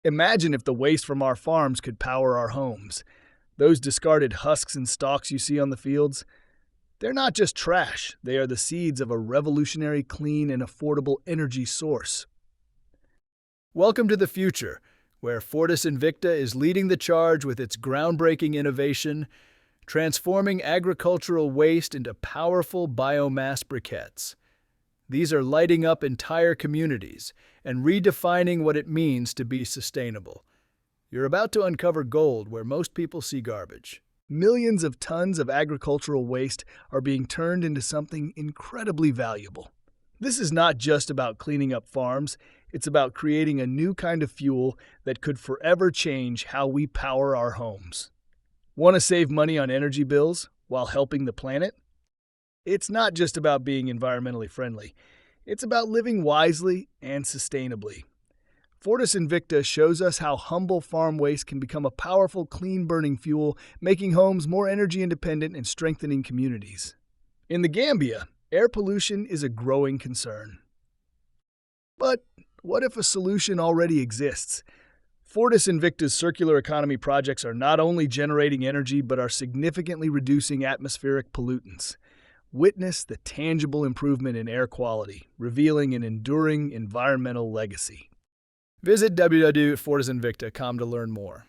Imagine if the waste from our farms could power our homes. Those discarded husks and stalks you see on the fields, they're not just trash, they are the seeds of a revolutionary, clean, and affordable energy source. Welcome to the future, where Fortis Invicta is leading the charge with its groundbreaking innovation, transforming agricultural waste into powerful biomass briquettes. These are lighting up entire communities and redefining what it means to be sustainable. You're about to uncover gold where most people see garbage. Millions of tons of agricultural waste are being turned into something incredibly valuable. This is not just about cleaning up farms, it's about creating a new kind of fuel that could forever change how we power our homes. Want to save money on energy bills while helping the planet? It's not just about being environmentally friendly. It's about living wisely and sustainably. Fortis Invicta shows us how humble farm waste can become a powerful, clean-burning fuel, making homes more energy independent and strengthening communities. In the Gambia, air pollution is a growing concern. But what if a solution already exists? Fortis Invicta's circular economy projects are not only generating energy but are significantly reducing atmospheric pollutants. Witness the tangible improvement in air quality, revealing an enduring environmental legacy. Visit www.fortisinvicta.com to learn more.